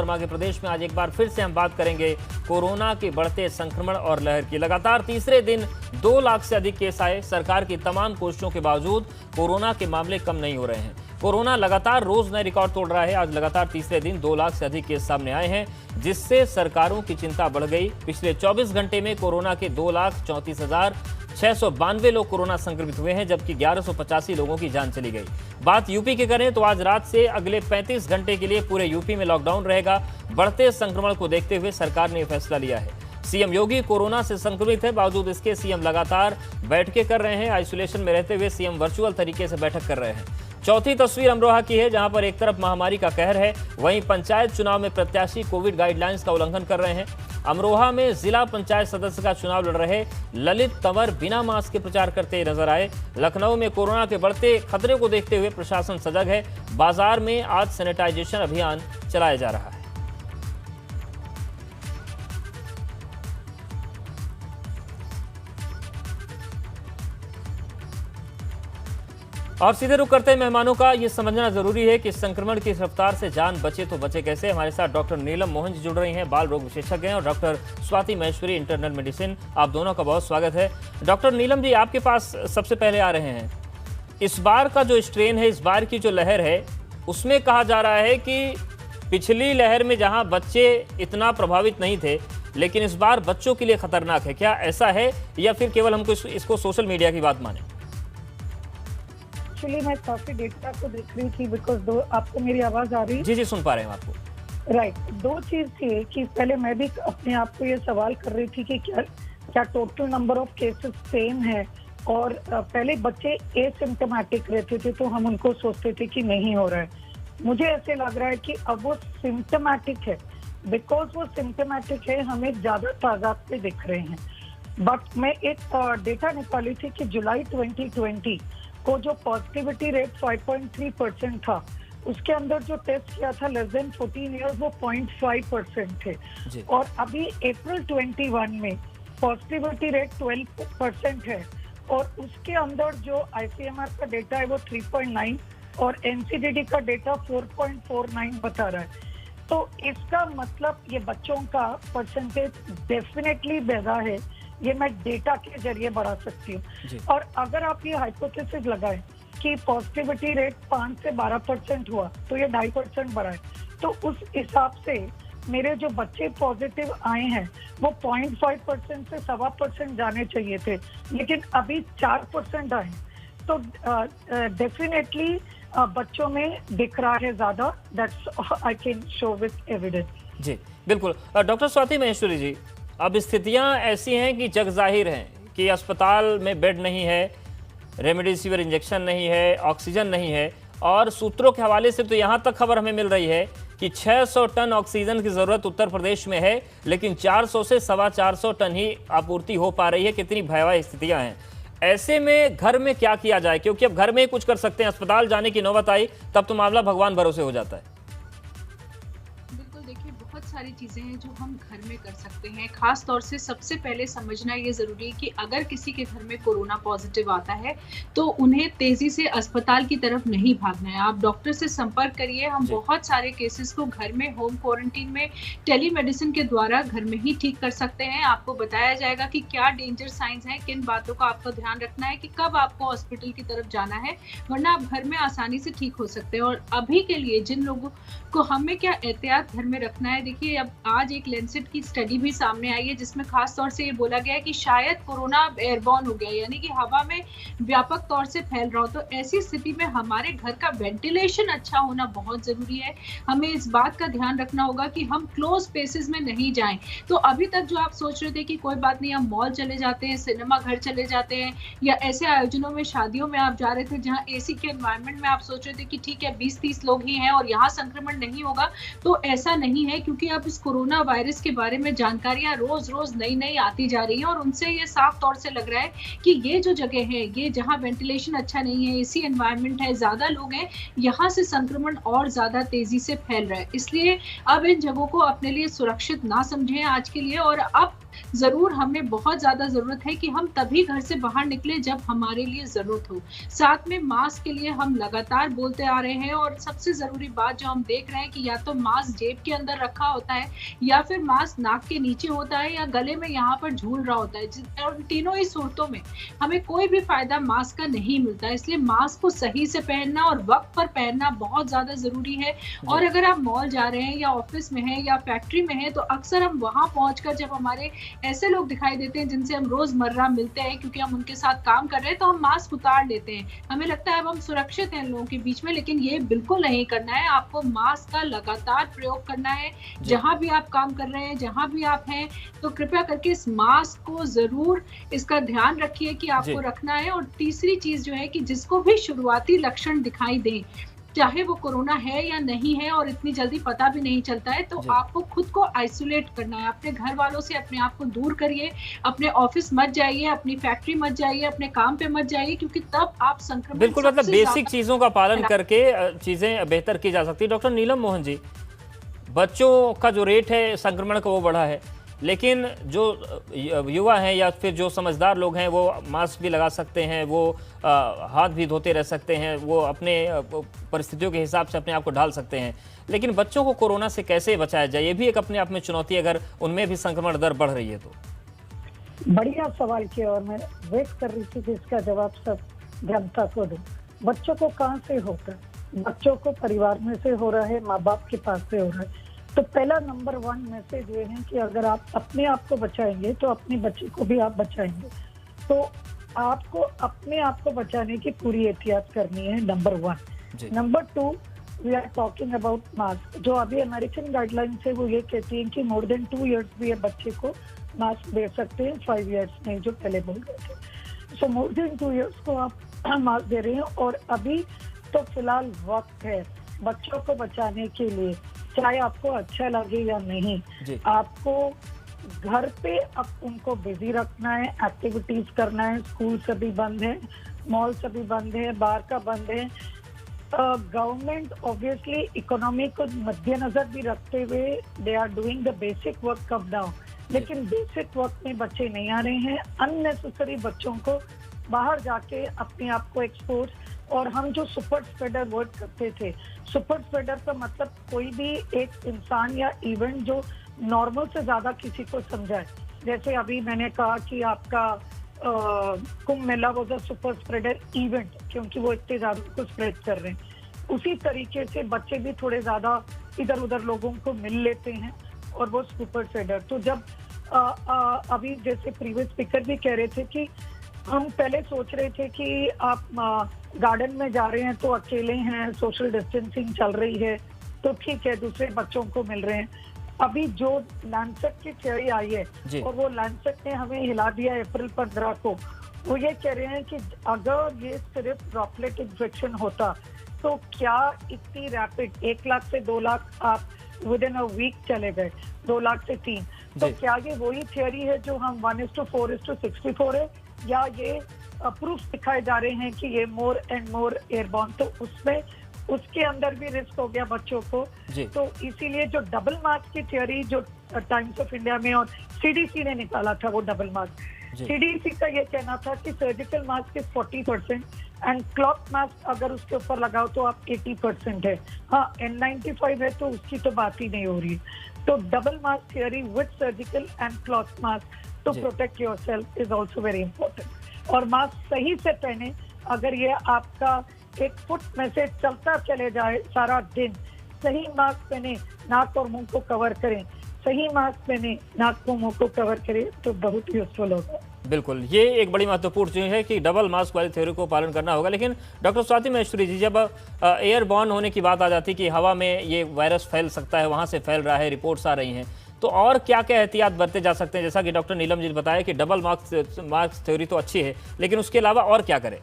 शर्मा के प्रदेश में आज एक बार फिर से हम बात करेंगे कोरोना के बढ़ते संक्रमण और लहर की। लगातार तीसरे दिन 2 लाख से अधिक केस आए। सरकार की तमाम कोशिशों के बावजूद कोरोना के मामले कम नहीं हो रहे हैं। कोरोना लगातार रोज नए रिकॉर्ड तोड़ रहा है। आज लगातार तीसरे दिन 2 लाख से अधिक केस सामने आए हैं, जिससे सरकारों की चिंता बढ़ गई। पिछले 24 घंटे में कोरोना के 2,34,692 लोग कोरोना संक्रमित हुए हैं, जबकि 1185 लोगों की जान चली गई। बात यूपी की करें तो आज रात से अगले 35 घंटे के लिए पूरे यूपी में लॉकडाउन रहेगा। बढ़ते संक्रमण को देखते हुए सरकार ने फैसला लिया है। सीएम योगी कोरोना से संक्रमित है, बावजूद इसके सीएम लगातार बैठकें कर रहे हैं। आइसोलेशन में रहते हुए सीएम वर्चुअल तरीके से बैठक कर रहे हैं। चौथी तस्वीर अमरोहा की है, जहां पर एक तरफ महामारी का कहर है, वहीं पंचायत चुनाव में प्रत्याशी कोविड गाइडलाइंस का उल्लंघन कर रहे हैं। अमरोहा में जिला पंचायत सदस्य का चुनाव लड़ रहे ललित तंवर बिना मास्क के प्रचार करते नजर आए। लखनऊ में कोरोना के बढ़ते खतरे को देखते हुए प्रशासन सजग है। बाजार में आज सैनिटाइजेशन अभियान चलाया जा रहा है। और सीधे रुख करते हैं मेहमानों का। ये समझना जरूरी है कि इस संक्रमण की रफ्तार से जान बचे तो बचे कैसे। हमारे साथ डॉक्टर नीलम मोहन जी जुड़ रही हैं, बाल रोग विशेषज्ञ हैं, और doctor Swati Maheshwari, internal medicine. आप दोनों का बहुत स्वागत है। डॉक्टर नीलम जी, आपके पास सबसे पहले आ रहे हैं। इस बार का जो स्ट्रेन है, इस बार की जो लहर है, उसमें कहा जा रहा है कि पिछली लहर में जहाँ बच्चे इतना प्रभावित नहीं थे, लेकिन इस बार बच्चों के लिए खतरनाक है। क्या ऐसा है, या फिर केवल हमको इसको सोशल मीडिया की बात माने? एक्चुअली मैं काफी डेटा को देख रही थी, बिकॉज आपको मेरी आवाज आ रही है? जी जी, सुन पा रहे हैं आपको। राइट। 2 चीज थी कि पहले मैं भी अपने आप को ये सवाल कर रही थी कि क्या total number of cases same है, और पहले बच्चे एसिम्टोमेटिक रहते थे तो हम उनको सोचते थे कि नहीं हो रहा है। मुझे ऐसे लग रहा है कि अब वो सिम्टोमेटिक है। बिकॉज वो सिम्टोमेटिक है, हमें ज्यादा तादाद पे दिख रहे हैं। बट मैं एक डेटा निकाली थी कि जुलाई 2020 को जो पॉजिटिविटी रेट 5.3% था, उसके अंदर जो टेस्ट किया था लेस देन 14 ईयर्स, वो 0.5% थे। और अभी अप्रैल 21 में पॉजिटिविटी रेट 12% है, और उसके अंदर जो आईसीएमआर का डेटा है वो 3.9 और एनसीडीडी का डेटा 4.49 बता रहा है। तो इसका मतलब ये बच्चों का परसेंटेज डेफिनेटली बढ़ा है। ये मैं डेटा के जरिए बढ़ा सकती हूँ। और अगर आप ये हाइपोथेसिस लगाएं कि पॉजिटिविटी रेट 5 से 12% हुआ, तो ये 2.5% बढ़ा है। तो उस हिसाब से मेरे जो बच्चे पॉजिटिव आए हैं वो 0.5% से 1.25% जाने चाहिए थे, लेकिन अभी 4% आए। तो डेफिनेटली बच्चों में दिख रहा है ज्यादा। That's I can show with evidence. जी बिल्कुल। डॉक्टर स्वाति महेश्वरी जी, अब स्थितियां ऐसी हैं कि जग जाहिर हैं कि अस्पताल में बेड नहीं है, रेमडेसिविर इंजेक्शन नहीं है, ऑक्सीजन नहीं है, और सूत्रों के हवाले से तो यहाँ तक खबर हमें मिल रही है कि 600 टन ऑक्सीजन की जरूरत उत्तर प्रदेश में है, लेकिन 400 से 425 टन ही आपूर्ति हो पा रही है। कितनी भयावह स्थितियां हैं। ऐसे में घर में क्या किया जाए, क्योंकि अब घर में ही कुछ कर सकते हैं, अस्पताल जाने की नौबत आई तब तो मामला भगवान भरोसे हो जाता है। बहुत सारी चीजें हैं जो हम घर में कर सकते हैं। खास तौर से सबसे पहले समझना ये जरूरी है कि अगर किसी के घर में कोरोना पॉजिटिव आता है तो उन्हें तेजी से अस्पताल की तरफ नहीं भागना है। आप डॉक्टर से संपर्क करिए। हम बहुत सारे केसेस को घर में होम क्वारंटीन में टेलीमेडिसिन के द्वारा घर में ही ठीक कर सकते हैं। आपको बताया जाएगा कि क्या डेंजर साइंस हैं, किन बातों का आपको ध्यान रखना है, कि कब आपको हॉस्पिटल की तरफ जाना है, वरना आप घर में आसानी से ठीक हो सकते हैं। और अभी के लिए जिन लोगों को हमें क्या एहतियात घर में रखना है, देखिए अब आज एक लेंसेट की स्टडी भी सामने आई है जिसमें खास तौर से ये बोला गया है कि शायद कोरोना एयरबॉर्न हो गया, यानी कि हवा में व्यापक तौर से फैल रहा हो। तो ऐसी स्थिति में हमारे घर का वेंटिलेशन अच्छा होना बहुत जरूरी है। हमें इस बात का ध्यान रखना होगा कि हम क्लोज स्पेसेस में नहीं जाएं। तो अभी तक जो आप सोच रहे थे कि कोई बात नहीं, हम मॉल चले जाते हैं, सिनेमा घर चले जाते हैं, या ऐसे आयोजनों में शादियों में आप जा रहे थे जहाँ एसी के एनवायरमेंट में आप सोच रहे थे कि ठीक है 20-30 लोग ही हैं और यहाँ संक्रमण नहीं होगा, तो ऐसा नहीं है। क्योंकि अब इस कोरोना वायरस के बारे में जानकारियां रोज रोज नई नई आती जा रही हैं, और उनसे ये साफ तौर से लग रहा है कि ये जो जगह है, ये जहां वेंटिलेशन अच्छा नहीं है, एसी एनवायरनमेंट है, ज्यादा लोग हैं, यहाँ से संक्रमण और ज्यादा तेजी से फैल रहा है। इसलिए अब इन जगहों को अपने लिए सुरक्षित ना समझें आज के लिए, और अब जरूर हमें बहुत ज्यादा जरूरत है कि हम तभी घर से बाहर निकले जब हमारे लिए जरूरत हो। साथ में मास्क के लिए हम लगातार बोलते आ रहे हैं, और सबसे जरूरी बात जो हम देख रहे हैं कि या तो मास्क जेब के अंदर रखा होता है, या फिर मास्क नाक के नीचे होता है, या गले में यहाँ पर झूल रहा होता है। और तीनों ही सूरतों में हमें कोई भी फायदा मास्क का नहीं मिलता। इसलिए मास्क को सही से पहनना और वक्त पर पहनना बहुत ज्यादा जरूरी है। और अगर आप मॉल जा रहे हैं या ऑफिस में हैं या फैक्ट्री में हैं, तो अक्सर हम वहां पहुंचकर जब हमारे ऐसे लोग दिखाई देते हैं जिनसे हम रोजमर्रा मिलते हैं, क्योंकि हम उनके साथ काम कर रहे हैं, तो हम मास्क उतार लेते हैं। हमें लगता है अब हम सुरक्षित हैं लोगों के बीच में, लेकिन ये बिल्कुल नहीं करना है। आपको मास्क का लगातार प्रयोग करना है जहां भी आप काम कर रहे हैं, जहां भी आप हैं। तो कृपया करके इस मास्क को जरूर इसका ध्यान रखिए कि आपको रखना है। और तीसरी चीज जो है कि जिसको भी शुरुआती लक्षण दिखाई दें, चाहे वो कोरोना है या नहीं है और इतनी जल्दी पता भी नहीं चलता है, तो आपको खुद को आइसोलेट करना है। अपने घर वालों से अपने आप को दूर करिए, अपने ऑफिस मत जाइए, अपनी फैक्ट्री मत जाइए, अपने काम पे मत जाइए, क्योंकि तब आप संक्रमण बिल्कुल, मतलब बेसिक चीजों का पालन करके चीजें बेहतर की जा सकती है। डॉक्टर नीलम मोहन जी, बच्चों का जो रेट है संक्रमण का वो बढ़ा है, लेकिन जो युवा हैं या फिर जो समझदार लोग हैं वो मास्क भी लगा सकते हैं, वो हाथ भी धोते रह सकते हैं, वो अपने परिस्थितियों के हिसाब से अपने आप को ढाल सकते हैं। लेकिन बच्चों को कोरोना से कैसे बचाया जाए, ये भी एक अपने आप में चुनौती है, अगर उनमें भी संक्रमण दर बढ़ रही है तो। बढ़िया सवाल किया, और मैं वेट कर रही थी कि इसका जवाब सब जनता को दूं। बच्चों को कहाँ से होता है? बच्चों को परिवार में से हो रहा है, माँ बाप के पास से हो रहा है। तो पहला नंबर 1 मैसेज ये है कि अगर आप अपने आप को बचाएंगे तो अपने बच्चे को भी आप बचाएंगे। तो आपको अपने आप को बचाने की पूरी एहतियात करनी है, number 1। Number 2, we are talking about mask. जो अभी अमेरिकन गाइडलाइंस है वो ये कहती है कि मोर देन 2 इयर्स भी बच्चे को मास्क दे सकते हैं, 5 इयर्स नहीं जो पहले बोल रहे थे। सो मोर देन 2 इयर्स को आप मास्क दे रहे हैं। और अभी तो फिलहाल वक्त है बच्चों को बचाने के लिए, चाहे आपको अच्छा लगे या नहीं। आपको घर पे अब उनको बिजी रखना है, एक्टिविटीज करना है। स्कूल सभी बंद है, मॉल सभी बंद है, बाहर का बंद है। गवर्नमेंट ऑब्वियसली इकोनॉमी को मद्देनजर भी रखते हुए they are doing the basic work come down, लेकिन बेसिक वर्क में बच्चे नहीं आ रहे हैं। अननेसेसरी बच्चों को बाहर जाके अपने आप को एक्सपोज, और हम जो सुपर स्प्रेडर वर्ड करते थे, सुपर स्प्रेडर का मतलब कोई भी एक इंसान या इवेंट जो नॉर्मल से ज्यादा किसी को समझाए। जैसे अभी मैंने कहा कि आपका कुंभ मेला वो जो सुपर स्प्रेडर इवेंट, क्योंकि वो इतने ज्यादा को स्प्रेड कर रहे हैं। उसी तरीके से बच्चे भी थोड़े ज्यादा इधर उधर लोगों को मिल लेते हैं और वो सुपर स्प्रेडर। तो जब अभी जैसे प्रीवियस स्पीकर भी कह रहे थे कि हम पहले सोच रहे थे कि आप गार्डन में जा रहे हैं तो अकेले हैं, सोशल डिस्टेंसिंग चल रही है तो ठीक है, दूसरे बच्चों को मिल रहे हैं। अभी जो लैंसेट की थ्योरी आई है और वो लैंसेट ने हमें हिला दिया अप्रैल 15 को, वो ये कह रहे हैं कि अगर ये सिर्फ ड्रॉपलेट इन्फेक्शन होता तो क्या इतनी रैपिड 1 लाख से 2 लाख आप विद इन अ वीक चले गए, 2 लाख से 3, तो क्या ये वही थ्योरी है जो हम 1:4:64 है, या ये प्रूफ दिखाए जा रहे हैं कि ये मोर एंड मोर एयरबॉर्न? तो उसमें उसके अंदर भी रिस्क हो गया बच्चों को। तो इसीलिए जो डबल मास्क की थ्योरी जो टाइम्स ऑफ इंडिया में और सीडीसी ने निकाला था, वो डबल मास्क, सीडीसी का ये कहना था कि surgical mask is 40% and cloth mask अगर उसके ऊपर लगाओ तो आप 80% है। हाँ, N95 है तो उसकी तो बात ही नहीं हो रही। तो double mask theory with surgical and cloth mask to protect yourself is also very important. और मास्क सही से पहने। अगर ये आपका एक फुट में से चलता चले जाए सारा दिन, सही मास्क पहने, नाक और मुंह को कवर करें, सही मास्क पहने, नाक को मुंह को कवर करें, तो बहुत यूजफुल होगा। बिल्कुल, ये एक बड़ी महत्वपूर्ण चीज़ है कि डबल मास्क वाली थ्योरी को पालन करना होगा। लेकिन डॉक्टर स्वाति महेश्वरी जी, जब एयरबॉर्न होने की बात आ जाती कि हवा में ये वायरस फैल सकता है, वहाँ से फैल रहा है, रिपोर्ट्स आ रही हैं, तो और क्या क्या एहतियात बरते जा सकते हैं? जैसा कि डॉक्टर नीलम जी ने बताया कि डबल मास्क थ्योरी तो अच्छी है, लेकिन उसके अलावा और क्या करें?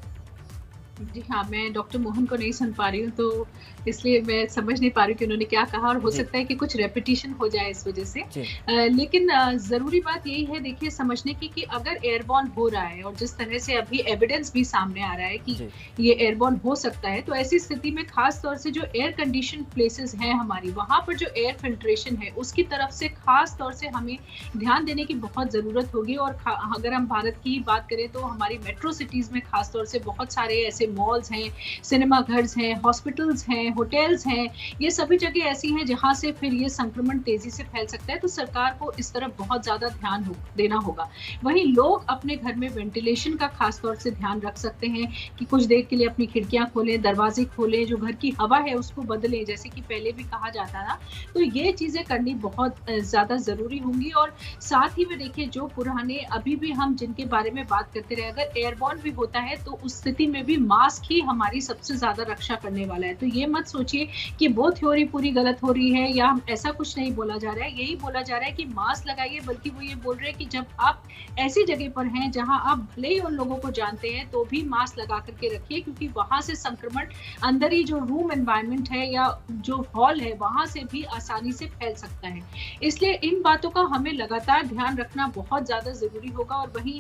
जी हाँ, मैं डॉक्टर मोहन को नहीं सुन पा रही हूँ, तो इसलिए मैं समझ नहीं पा रही हूँ कि उन्होंने क्या कहा और हो जी, सकता है कि कुछ रेपिटिशन हो जाए इस वज़ह से। जी, लेकिन ज़रूरी बात यही है देखिए समझने की कि अगर एयरबॉर्न हो रहा है और जिस तरह से अभी एविडेंस भी सामने आ रहा है कि जी, ये एयरबॉर्न हो सकता है, तो ऐसी स्थिति में ख़ास तौर से जो एयर कंडीशन प्लेसेस हैं हमारी, वहाँ पर जो एयर फिल्ट्रेशन है, उसकी तरफ से ख़ास तौर से हमें ध्यान देने की बहुत ज़रूरत होगी और अगर हम भारत की ही बात करें तो हमारी मेट्रो सिटीज़ में ख़ास तौर से बहुत सारे ऐसे मॉल्स हैं, सिनेमा घर्स हैं, हॉस्पिटल्स हैं, होटल्स हैं, ये सभी जगह ऐसी हैं जहाँ से फिर ये संक्रमण तेज़ी से फैल सकता है, तो सरकार को इस तरफ बहुत ज़्यादा ध्यान देना होगा। वहीं लोग अपने घर में वेंटिलेशन का ख़ास तौर से ध्यान रख सकते हैं कि कुछ देर के लिए अपनी खिड़कियाँ खोलें, दरवाजे खोलें, जो घर की हवा है उसको बदलें, जैसे कि पहले भी कहा जाता था। तो ये चीज़ें करनी बहुत ज़्यादा ज़रूरी होंगी और साथ ही में देखिए जो पुराने अभी भी हम जिनके बारे में बात करते रहे, अगर एयरबॉर्न भी होता है तो उस स्थिति में भी मास्क ही हमारी सबसे ज़्यादा रक्षा करने वाला है। तो ये मत सोचिए कि वो थ्योरी पूरी गलत हो रही है या ऐसा कुछ नहीं बोला जा रहा है। यही बोला जा रहा है कि मास्क लगाइए, बल्कि वो ये बोल रहे हैं कि जब आप ऐसी जगह पर हैं जहाँ आप भले ही उन लोगों को जानते हैं तो भी मास्क लगा कर के रखिए, क्योंकि वहाँ से संक्रमण अंदर ही जो रूम एनवायरनमेंट है या जो हॉल है वहाँ से भी आसानी से फैल सकता है। इसलिए इन बातों का हमें लगातार ध्यान रखना बहुत ज़्यादा ज़रूरी होगा और वहीं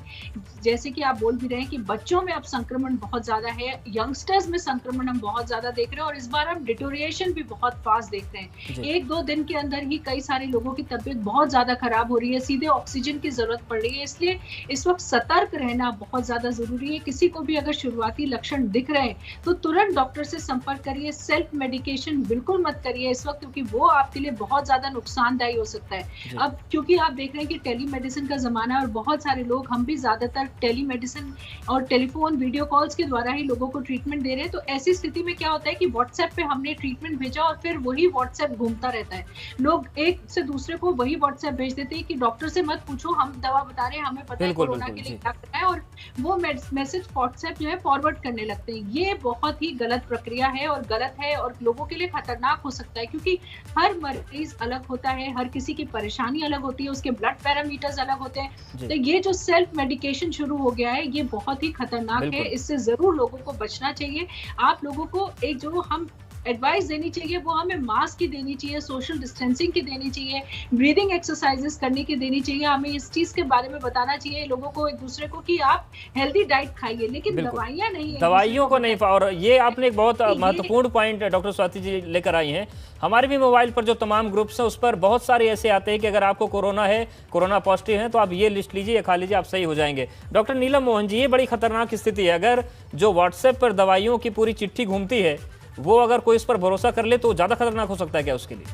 जैसे कि आप बोल भी रहे हैं कि बच्चों में अब संक्रमण बहुत ज़्यादा है, यंगस्टर्स में संक्रमण हम बहुत ज़्यादा देख रहे हैं और इस बार हम डिटोरिएशन भी बहुत फास्ट देख रहे हैं। जी, 1-2 दिन के अंदर ही कई सारे लोगों की तबीयत बहुत ज़्यादा खराब हो रही है, सीधे ऑक्सीजन की ज़रूरत पड़ रही है। इसलिए इस वक़्त सतर्क रहना बहुत ज़्यादा ज़रूरी है। किसी को भी अगर शुरुआती लक्षण दिख रहे हैं, तो तुरंत डॉक्टर से संपर्क करिए। सेल्फ मेडिकेशन बिल्कुल मत करिए इस वक़्त, क्योंकि वो आपके लिए बहुत ज़्यादा नुकसानदायी हो सकता है। जी, अब क्योंकि आप देख रहे हैं कि टेलीमेडिसिन का ज़माना है और बहुत सारे लोग, हम भी ज़्यादातर टेलीमेडिसिन और टेलीफ़ोन वीडियो कॉल्स के द्वारा ही लोगों को ट्रीटमेंट दे रहे हैं। तो ऐसी स्थिति में क्या होता है कि व्हाट्सएप पे हमने ट्रीटमेंट भेजा और फिर वही व्हाट्सएप घूमता रहता है। लोग एक से दूसरे को वही व्हाट्सएप भेज देते हैं कि डॉक्टर से मत पूछो, हम दवा बता रहे हैं, हमें पता है बिल्कुल, कोरोना बिल्कुल, के लिए जी, क्या करना है, और वो मैसेज व्हाट्सएप जो है फॉरवर्ड करने लगते हैं। ये बहुत ही गलत प्रक्रिया है और गलत है और लोगों के लिए खतरनाक हो सकता है, क्योंकि हर मरीज अलग होता है, हर किसी की परेशानी अलग होती है, उसके ब्लड पैरामीटर्स अलग होते हैं। जी, तो ये जो सेल्फ मेडिकेशन शुरू हो गया है, ये बहुत ही खतरनाक है। बिल्कुल। इससे ज़रूर लोगों को बचना चाहिए। आप लोगों को एक जो हम एडवाइस देनी चाहिए वो हमें मास्क की देनी चाहिए, सोशल डिस्टेंसिंग की देनी चाहिए, ब्रीदिंग एक्सरसाइजेस करने की देनी चाहिए। हमें इस चीज़ के बारे में बताना चाहिए लोगों को, एक-दूसरे को, कि आप हेल्दी डाइट खाइए, लेकिन बिल्कुल। दवाइयाँ नहीं एक-दूसरे दवाइयों को को नहीं बताइए। और ये आपने एक बहुत ये महत्वपूर्ण पॉइंट डॉक्टर स्वाति जी लेकर आई हैं। हमारे भी मोबाइल पर जो तमाम ग्रुप्स हैं उस पर बहुत सारे ऐसे आते हैं कि अगर आपको कोरोना है, कोरोना पॉजिटिव है तो आप ये लिस्ट लीजिए, ये खा लीजिए, आप सही हो जाएंगे। डॉक्टर नीलम मोहन जी, ये बड़ी खतरनाक स्थिति है। अगर जो व्हाट्सएप पर दवाइयों की पूरी चिट्ठी घूमती है वो अगर कोई इस पर भरोसा कर ले तो ज़्यादा खतरनाक हो सकता है क्या उसके लिए?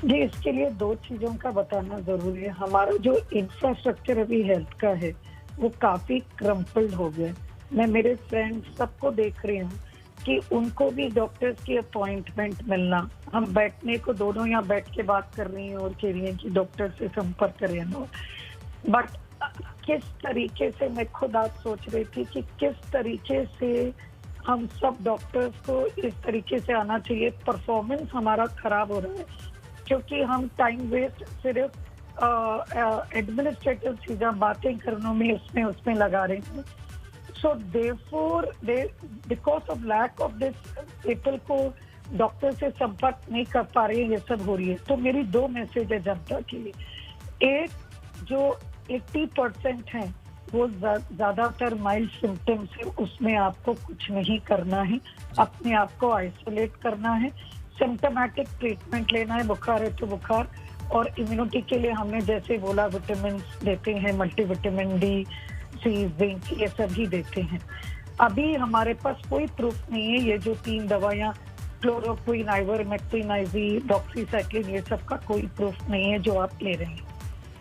जी, इसके लिए 2 चीज़ों का बताना ज़रूरी है। हमारा जो इंफ्रास्ट्रक्चर अभी हेल्थ का है, वो काफ़ी क्रम्पल्ड हो गया है। मैं मेरे फ्रेंड्स सबको देख रही हूँ कि उनको भी डॉक्टर्स की अपॉइंटमेंट मिलना, हम बैठने को दोनों यहाँ बैठ के बात कर रही हैं और कह रही हैं कि डॉक्टर से संपर्क करें नो। बट किस तरीके से, मैं खुद आज सोच रही थी कि किस तरीके से हम सब डॉक्टर्स को इस तरीके से आना चाहिए। परफॉर्मेंस हमारा खराब हो रहा है क्योंकि हम टाइम वेस्ट सिर्फ एडमिनिस्ट्रेटिव चीज़ें बातें करने में उसमें लगा रहे हैं। So therefore because of lack of this people को डॉक्टर से संपर्क नहीं कर पा रहे हैं, ये सब हो रही है। तो मेरी 2 मैसेज है जनता के लिए। एक, जो 80% है वो ज्यादातर माइल्ड सिम्टम्स है, उसमें आपको कुछ नहीं करना है, अपने आप को आइसोलेट करना है, सिम्टोमेटिक ट्रीटमेंट लेना है, बुखार है तो बुखार, और इम्यूनिटी के लिए हमने जैसे बोला विटामिन देते हैं, मल्टीविटामिन डी, सी, जिंक, ये सभी देते हैं। अभी हमारे पास कोई प्रूफ नहीं है ये जो 3 दवाइयाँ क्लोरोक्विन, आइवरमेक्टिन, आईवी, डॉक्सीसाइक्लिन, ये सब का कोई प्रूफ नहीं है जो आप ले रहे हैं।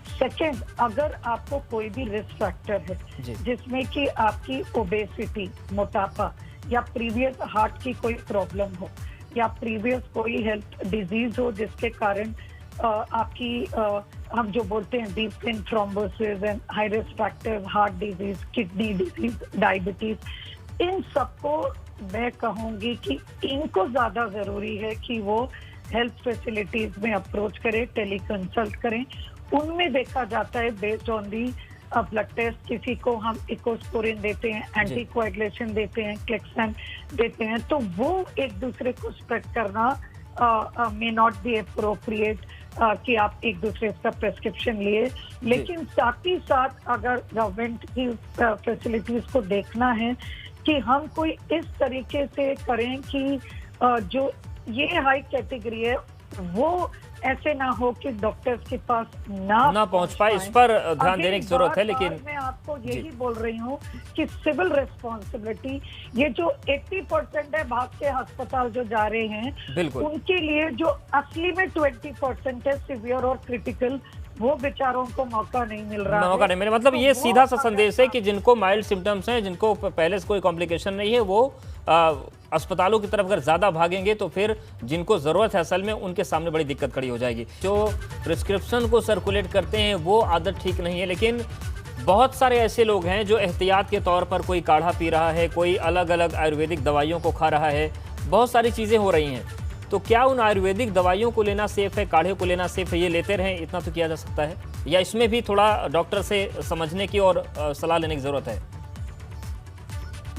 सेकेंड, अगर आपको कोई भी रिस्क फैक्टर है जिसमें कि आपकी ओबेसिटी, मोटापा, या प्रीवियस हार्ट की कोई प्रॉब्लम हो, या प्रीवियस कोई हेल्थ डिजीज हो जिसके कारण आपकी हम जो बोलते हैं deep vein thrombosis and high risk factor, heart disease, kidney disease, diabetes, इन सबको मैं कहूँगी कि इनको ज़्यादा ज़रूरी है कि वो हेल्थ फैसिलिटीज में अप्रोच करें, टेली कंसल्ट करें। उनमें देखा जाता है based on the blood test, किसी को हम इकोस्पोरिन देते हैं, एंटीकोएगुलेशन देते हैं, क्लेक्सन देते हैं, तो वो एक दूसरे को स्प्रेड करना मे नॉट बी अप्रोप्रिएट कि आप एक दूसरे का प्रेस्क्रिप्शन लिए। लेकिन साथ ही साथ अगर गवर्नमेंट की फैसिलिटीज को देखना है कि हम कोई इस तरीके से करें कि जो ये हाई कैटेगरी है वो ऐसे ना हो कि डॉक्टर्स के पास ना पहुंच पाए, इस पर ध्यान देने की जरूरत है। लेकिन मैं आपको यही बोल रही हूँ कि सिविल रिस्पॉन्सिबिलिटी, ये जो 80% है भाग के अस्पताल जो जा रहे हैं, बिल्कुल उनके लिए जो असली में 20% है सीवियर और क्रिटिकल, वो बेचारों को मौका नहीं मिल रहा मौका नहीं मिले। मतलब तो ये वो सीधा सा संदेश है कि जिनको माइल्ड सिम्टम्स हैं, जिनको पहले से कोई कॉम्प्लिकेशन नहीं है, वो अस्पतालों की तरफ अगर ज़्यादा भागेंगे तो फिर जिनको ज़रूरत है असल में, उनके सामने बड़ी दिक्कत खड़ी हो जाएगी। जो प्रिस्क्रिप्शन को सर्कुलेट करते हैं वो आदत ठीक नहीं है, लेकिन बहुत सारे ऐसे लोग हैं जो एहतियात के तौर पर कोई काढ़ा पी रहा है, कोई अलग अलग आयुर्वेदिक दवाइयों को खा रहा है, बहुत सारी चीज़ें हो रही हैं। तो क्या उन आयुर्वेदिक दवाइयों को लेना सेफ है, काढ़े को लेना सेफ है, ये लेते रहें, इतना तो किया जा सकता है? या इसमें भी थोड़ा डॉक्टर से समझने की और सलाह लेने की ज़रूरत है?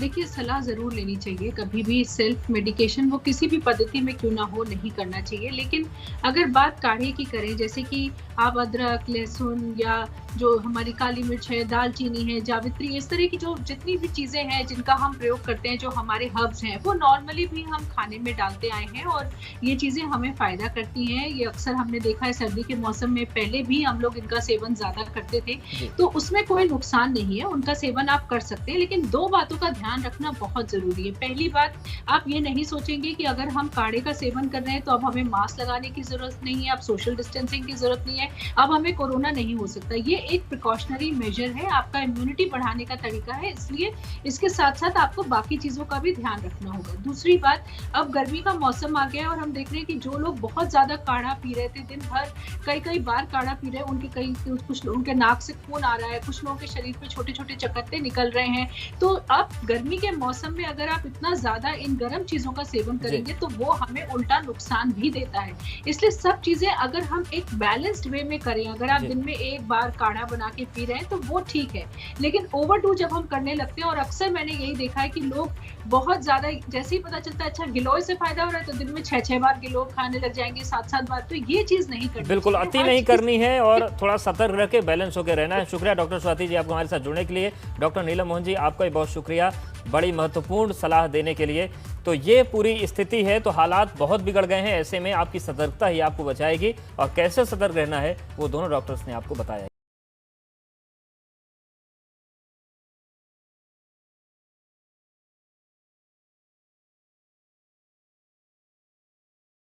देखिए, सलाह जरूर लेनी चाहिए। कभी भी सेल्फ मेडिकेशन वो किसी भी पद्धति में क्यों ना हो नहीं करना चाहिए। लेकिन अगर बात काढ़े की करें, जैसे कि आप अदरक, लहसुन या जो हमारी काली मिर्च है, दालचीनी है, जावित्री, इस तरह की जो जितनी भी चीजें हैं जिनका हम प्रयोग करते हैं, जो हमारे हर्ब्स हैं, वो नॉर्मली भी हम खाने में डालते आए हैं और ये चीजें हमें फायदा करती हैं। ये अक्सर हमने देखा है सर्दी के मौसम में पहले भी हम लोग इनका सेवन ज्यादा करते थे, तो उसमें कोई नुकसान नहीं है, उनका सेवन आप कर सकते हैं। लेकिन दो बातों का ध्यान रखना बहुत जरूरी है। पहली बात, आप ये नहीं सोचेंगे कि अगर हम काढ़े का सेवन कर रहे हैं तो अब हमें मास्क लगाने की जरूरत नहीं है, अब सोशल डिस्टेंसिंग की जरूरत नहीं है, अब हमें कोरोना नहीं हो सकता। ये एक प्रिकॉशनरी मेजर है, आपका इम्यूनिटी बढ़ाने का तरीका है, इसलिए इसके साथ साथ आपको बाकी चीजों का भी ध्यान रखना होगा। दूसरी बात, अब गर्मी का मौसम आ गया है और हम देख रहे हैं कि जो लोग बहुत ज्यादा काढ़ा पी रहे थे, दिन भर कई बार काढ़ा पी रहे हैं, उनके कुछ लोगों के नाक से खून आ रहा है, कुछ लोगों के शरीर पे छोटे छोटे चकत्ते निकल रहे हैं। तो अब गर्मी के मौसम में अगर आप इतना ज्यादा इन गर्म चीजों का सेवन करेंगे तो वो हमें उल्टा नुकसान भी देता है। इसलिए सब चीजें अगर हम एक बैलेंस्ड वे में करें, अगर आप दिन में एक बार काढ़ा बना के पी रहे हैं तो वो ठीक है, लेकिन ओवरडू जब हम करने लगते हैं, और अक्सर मैंने यही देखा है कि लोग बहुत ज्यादा, जैसे ही पता चलता है अच्छा गिलोय से फायदा हो रहा है तो दिन में 6-6 बार गिलोय खाने लग जाएंगे, 7-7 बार, तो ये चीज नहीं करनी। बिल्कुल अति नहीं करनी है और थोड़ा सतर्क रह के बैलेंस होकर रहना है। शुक्रिया डॉक्टर स्वाति जी आपको हमारे साथ जुड़ने के लिए। डॉक्टर नीलम मोहन जी, आपका भी बहुत शुक्रिया बड़ी महत्वपूर्ण सलाह देने के लिए। तो ये पूरी स्थिति है, तो हालात बहुत बिगड़ गए हैं, ऐसे में आपकी सतर्कता ही आपको बचाएगी और कैसे सतर्क रहना है वो दोनों डॉक्टर्स ने आपको बताया।